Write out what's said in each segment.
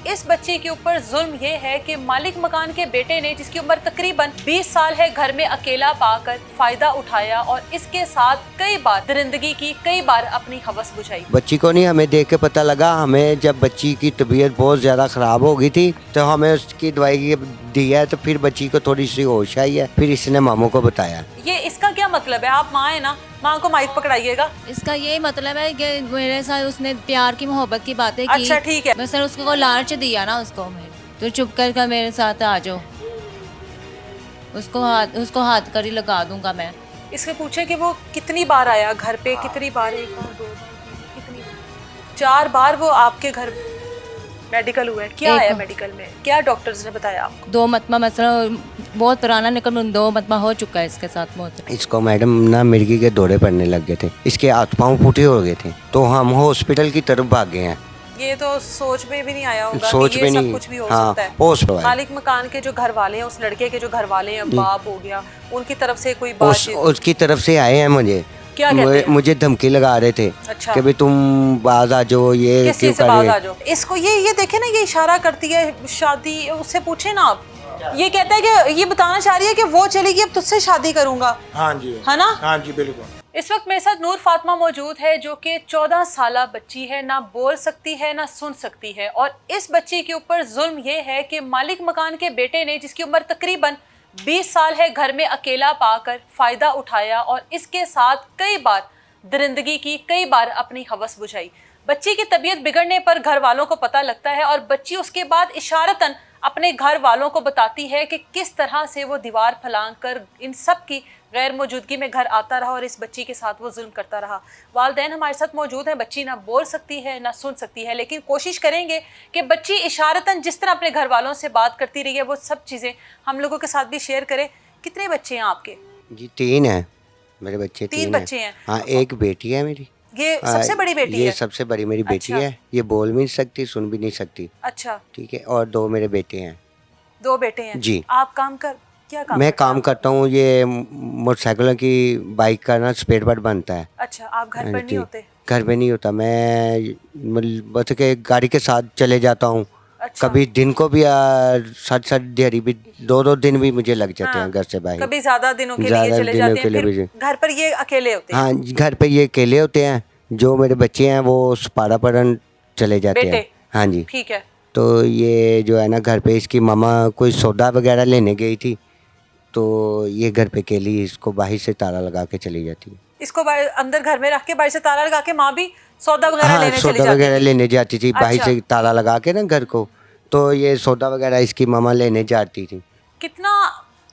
इस बच्ची के ऊपर जुल्म ये है कि मालिक मकान के बेटे ने, जिसकी उम्र तकरीबन 20 साल है, घर में अकेला पाकर फायदा उठाया और इसके साथ कई बार दरिंदगी की, कई बार अपनी हवस बुझाई। बच्ची को नहीं, हमें देख के पता लगा। हमें जब बच्ची की तबीयत बहुत ज़्यादा ख़राब हो गई थी तो हमें उसकी दवाई दी है, तो फिर बच्ची को थोड़ी सी होश आई है, फिर इसने मामू को बताया। ये इसका क्या मतलब है? आप माँ है ना, माँ को माइक पकड़ाइएगा। इसका यही मतलब है कि मेरे साथ उसने प्यार की मोहब्बत की बातें की। अच्छा ठीक है। मैं सर उसको लालच दिया ना उसको, मैं तो चुप कर मेरे साथ आ जाओ, उसको हाथ कर ही लगा दूंगा मैं। इससे पूछे कि वो कितनी बार आया घर पे, कितनी बार, 1 बार 2 बार 3 कितनी बार? 4 बार वो आपके घर मेडिकल हुआ है। क्या आया मेडिकल में, क्या डॉक्टर्स ने बताया आपको? 2 मतमा मसला बहुत पुराना, लेकिन 2 मतमा हो चुका है इसके साथ बहुत। इसको मैडम ना मिर्गी के दौरे पड़ने लग गए थे, इसके हाथ पाँव फूटे हो गए थे, तो हम हॉस्पिटल की तरफ भागे हैं। ये तो सोच में भी नहीं आया होगा सोच कि ये में सब नहीं, कुछ भी हो हाँ, सकता है। मालिक मकान के जो घर वाले हैं, उस लड़के के जो घर वाले हैं, बाप हो गया, उनकी तरफ से कोई बात? उसकी तरफ से आए हैं मुझे। क्या कहते हैं? मुझे धमकी लगा रहे थे। अच्छा। कि भाई तुम बाज आ जाओ, ये किस चीज़ से बाज आ जाओ? इसको ये देखे ना, ये इशारा करती है शादी, उससे पूछे ना आप। ये कहता है कि ये बताना चाह रही है कि वो चलेगी, अब तुझसे शादी करूंगा। हाँ जी, है ना? हाँ जी बिल्कुल। इस वक्त मेरे साथ नूर फातिमा मौजूद है, जो कि 14 साला बच्ची है, ना बोल सकती है ना सुन सकती है। और इस बच्ची के ऊपर जुल्म ये है कि मालिक मकान के बेटे ने, जिसकी उम्र तकरीबन 20 साल है, घर में अकेला पाकर फायदा उठाया और इसके साथ कई बार दरिंदगी की, कई बार अपनी हवस बुझाई। बच्ची की तबीयत बिगड़ने पर घर वालों को पता लगता है और बच्ची उसके बाद इशारतन अपने घर वालों को बताती है कि किस तरह से वो दीवार फलांग कर इन सब की गैर मौजूदगी में घर आता रहा और इस बच्ची के साथ वो जुल्म करता रहा। वालिदैन हमारे साथ मौजूद हैं। बच्ची ना बोल सकती है ना सुन सकती है, लेकिन कोशिश करेंगे कि बच्ची इशारतन जिस तरह अपने घर वालों से बात करती रही है, वो सब चीज़ें हम लोगों के साथ भी शेयर करें। कितने बच्चे हैं आपके? जी 3 हैं मेरे बच्चे। 3 बच्चे हैं? हाँ, एक बेटी है मेरी। ये सबसे बड़ी बेटी है? ये सबसे बड़ी मेरी बेटी है। ये बोल भी नहीं सकती, सुन भी नहीं सकती। अच्छा ठीक है। और 2 मेरे बेटे हैं। 2 बेटे हैं जी। आप क्या काम मैं करते काम करता हूँ, ये मोटरसाइकिलों की, बाइक का ना स्पेयर पार्ट बनता है। अच्छा, आप घर पर नहीं होते? घर पे नहीं होता मैं, बस के गाड़ी के साथ चले जाता हूँ। अच्छा। कभी दिन को भी 7 दिहाड़ी भी 2 दिन भी मुझे लग जाते हैं घर से बाहर। कभी ज्यादा दिनों के लिए चले जाते हैं, फिर घर पर ये अकेले होते हैं? हाँ, घर पे ये अकेले होते हैं। जो मेरे बच्चे हैं वो सुपारा पढ़न चले जाते हैं। हाँ जी ठीक है। तो ये जो है ना, घर पे इसकी मामा कोई सौदा वगैरह लेने गई थी, तो ये घर पे अकेली इसको बाहर से ताला लगा के चली जाती है। इसको अंदर घर में रख के बाहर से ताला लगा के माँ भी सौदा वगैरह हाँ, लेने चली सौदा जाती वगैरह लेने जाती थी बाहर अच्छा। से ताला लगा के ना घर को, तो ये सौदा वगैरह इसकी मामा लेने जाती थी। कितना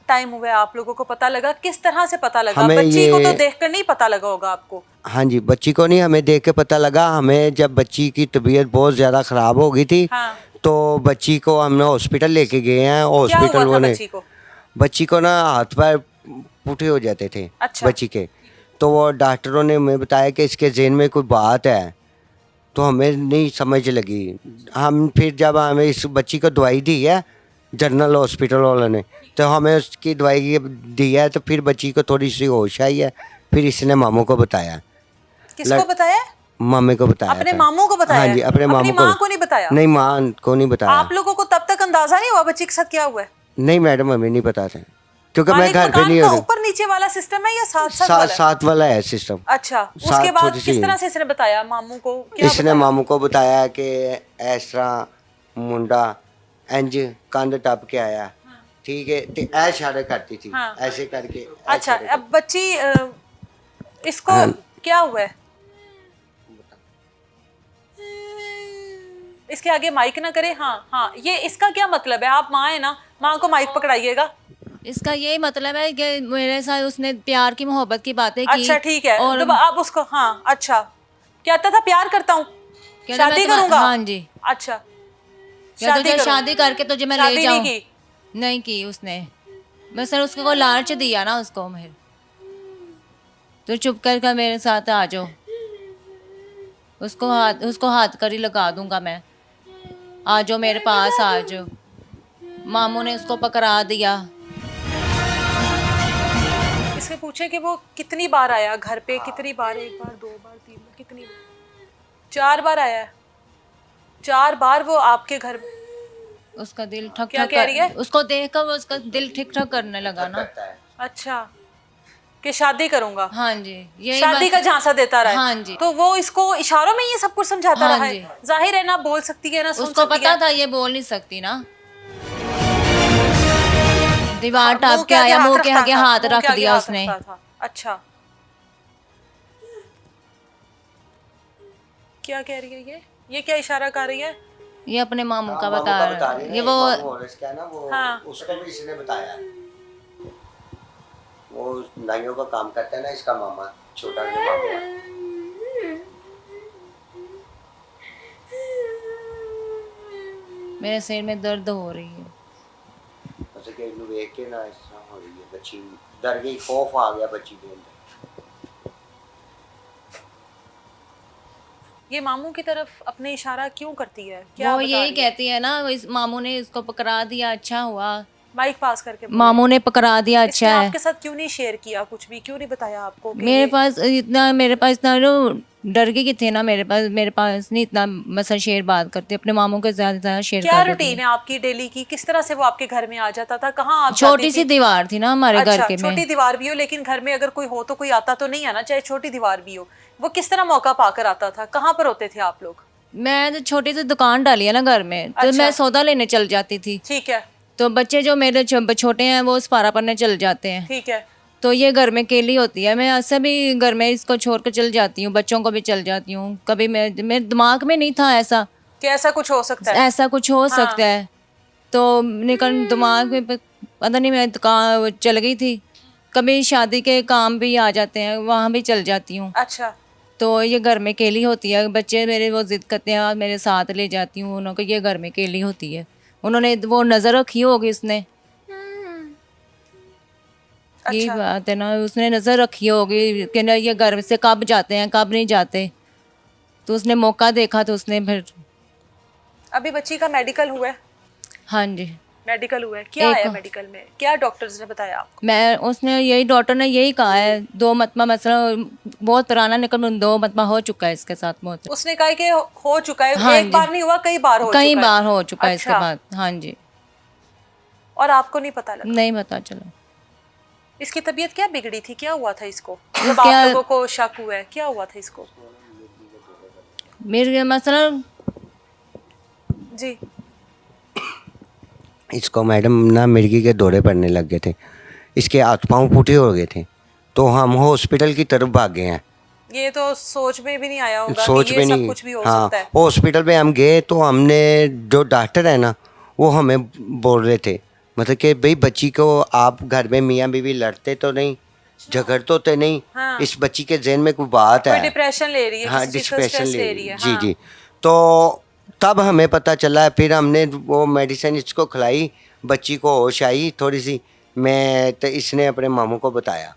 टाइम हुआ है आप लोगों को पता लगा? किस तरह से पता लगा? हमें बच्ची को तो देखकर नहीं पता लगा होगा आपको? हाँ जी, बच्ची को नहीं, हमें देख के पता लगा। हमें जब बच्ची की तबीयत बहुत ज़्यादा ख़राब हो गई थी, हाँ। तो बच्ची को हमने हॉस्पिटल लेके गए हैं। क्या हॉस्पिटल हुआ था ने बच्ची को? ना हाथ पैर पुठे हो जाते थे। अच्छा। बच्ची के, तो वो डॉक्टरों ने हमें बताया कि इसके ज़हन में कोई बात है, तो हमें नहीं समझ लगी। हम फिर जब हमें इस बच्ची को दवाई दी है जनरल हॉस्पिटल वालों ने, तो हमें उसकी दवाई दी है, तो फिर बच्ची को थोड़ी सी होश आई है, फिर इसने मामू को बताया। किसको बताया? मामे को बताया। अपने मामू को बताया? हाँ जी, अपने मामू माँ को नहीं बताया? नहीं, माँ को नहीं बताया। आप लोगों को तब तक अंदाजा नहीं हुआ बच्ची के साथ क्या हुआ है? नहीं मैडम, हमें नहीं पता था, क्योंकि मैं घर पे नहीं हूँ। हूँ। ऊपर नीचे वाला सिस्टम है या साथ वाला है सिस्टम। अच्छा, उसके बाद किस तरह से इसने बताया मामू को? इसने मामू को बताया कि इस तरह मुंडा इंज कंध टप के आया। ठीक है, तो ऐसे इशारे करती थी। हाँ। ऐसे करके। अच्छा, अब बच्ची इसको क्या हुआ है? इसके आगे माइक ना करे। हाँ हाँ, ये इसका क्या मतलब है? आप माँ है ना, माँ को माइक पकड़ाइएगा। इसका यही मतलब है कि मेरे साथ उसने प्यार की मोहब्बत की बातें की। अच्छा ठीक है। और तो आप उसको, हाँ अच्छा, कहता था प्यार करता हूँ, शादी करूंगा। हाँ जी। अच्छा, शादी करके तुझे मैं ले जाऊं? नहीं की उसने। मैं सर उसको लालच दिया ना उसको, मैं तो चुप कर मेरे साथ आ जाओ, उसको हाथ कर ही लगा दूंगा मैं। आ जाओ मेरे पास, आ जाओ। मामू ने उसको पकड़ा दिया। इससे पूछे कि वो कितनी बार आया घर पे? कितनी बार? 1 बार 2 बार 3 बार, कितनी बार? 4 बार आया है। 4 बार वो आपके घर उसका दिल ठक क्या ठक कह रही है? उसको देखकर वो उसका दिल ठिक ठक करने लगा ना। अच्छा, कि शादी करूंगा, हाँ जी, यही शादी का झांसा देता रहा है। हाँ जी। तो वो इसको इशारों में ये सब कुछ समझाता हाँ रहा है। जी। जाहिर है ना बोल सकती है ना सुन उसको सकती पता है। था ये बोल नहीं सकती ना। दीवार मुंह टाप के आगे आया, मुंह के रखता आगे था, हाथ मुंह के रख आगे दिया हाथ उसने। रखता था। अच्छा, क्या कह रही है ये क्या इशारा कर रही है? ये अपने मामू का मामू बता का रहा बता है। रही है ये ना, वो एक मामू और इसका ना वो हाँ। उसको भी इसने बताया है। वो नाइयों का काम करता है ना इसका मामा, छोटा जो मामू है। मेरे सिर में दर्द हो रही है। ऐसे कि इन्हें देख के ना इस तरह हो रही है, बच्ची डर गई, खौफ आ गया बच्ची के अंदर। ये मामू की तरफ अपने इशारा क्यों करती है? क्या वो बता यही रही है? कहती है ना, इस मामू ने इसको पकड़ा दिया, अच्छा हुआ। माइक पास करके बोले। मामू ने पकड़ा दिया, इसने अच्छा है। आपके साथ क्यों नहीं शेयर किया कुछ भी? क्यों नहीं बताया आपको कि मेरे ये- पास इतना जो डर गई कि थे ना, मेरे पास नहीं इतना मसल शेयर बात करती, अपने मामू के ज्यादा शेयर क्या कर देती रूटीन है आपकी डेली की? किस तरह से वो आपके घर में आ जाता था? कहाँ आप छोटी जाती सी थी? दीवार थी ना हमारे घर अच्छा, के में। छोटी दीवार भी हो, लेकिन घर में अगर कोई हो तो कोई आता तो नहीं है ना, चाहे छोटी दीवार भी हो। वो किस तरह मौका पाकर आता था? कहाँ पर होते थे आप लोग? मैं तो छोटी सी दुकान डाली है ना घर में, तो अच्छा। मैं सौदा लेने चल जाती थी। ठीक है, तो बच्चे जो मेरे छोटे हैं वो सपारा पढ़ने चल जाते हैं, ठीक है। तो ये घर में अकेली होती है। मैं ऐसे भी घर में इसको छोड़ कर चल जाती हूँ, बच्चों को भी चल जाती हूँ। कभी मेरे दिमाग में नहीं था ऐसा कि ऐसा कुछ हो सकता है। ऐसा कुछ हो सकता है। तो निकल दिमाग में पता नहीं, मैं दुकान चल गई थी। कभी शादी के काम भी आ जाते हैं, वहाँ भी चल जाती हूँ। अच्छा, तो ये घर में अकेली होती है। बच्चे मेरे वो जिद करते हैं, मेरे साथ ले जाती हूँ उनको, ये घर में अकेली होती है। उन्होंने वो नज़र रखी होगी उसने, यही अच्छा। बात है ना, उसने नज़र रखी होगी कि ना ये घर से कब जाते हैं कब नहीं जाते। तो उसने मौका देखा तो उसने फिर। अभी बच्ची का मेडिकल हुआ है? हाँ जी, मेडिकल हुआ है, क्या एक- आया मेडिकल में? क्या डॉक्टर्स ने बताया आपको? डॉक्टर ने यही कहा है, 2 मतमा मसला बहुत पुराना, निकल 2 मतमा हो चुका है इसके साथ मौत। उसने कहा कि हो चुका है। हाँ एक जी। बार नहीं हुआ, कई बार हो कई चुका है। बार हो चुका है इसके अच्छा। बाद। हाँ जी, और आपको नहीं पता लगा? नहीं पता चला। इसकी तबीयत क्या बिगड़ी थी? क्या हुआ था इसको जब इसके- आप लोगों को शक हुआ है? क्या हुआ था इसको? मेरे मसला जी, इसको मैडम ना मिर्गी के दौरे पड़ने लग गए थे, इसके हाथ पाँव फूटे हो गए थे, तो हम हॉस्पिटल की तरफ भागे हैं। ये तो सोच में भी नहीं आया होगा सोच कि में ये सब नहीं, कुछ भी हो हाँ, सकता है। हॉस्पिटल में हम गए तो हमने जो डॉक्टर है ना वो हमें बोल रहे थे, मतलब कि भाई बच्ची को आप घर में मियाँ बीवी लड़ते तो नहीं, झगड़ते तो नहीं, हाँ। इस बच्ची के जहन में कोई बात कोई है। डिप्रेशन ले रही है, हाँ, किसी चीज़ का डिप्रेशन स्ट्रेस ले रही है। जी हाँ। जी। तो तब हमें पता चला, फिर हमने वो मेडिसिन इसको खिलाई, बच्ची को होश आई थोड़ी सी, मैं तो इसने अपने मामू को बताया।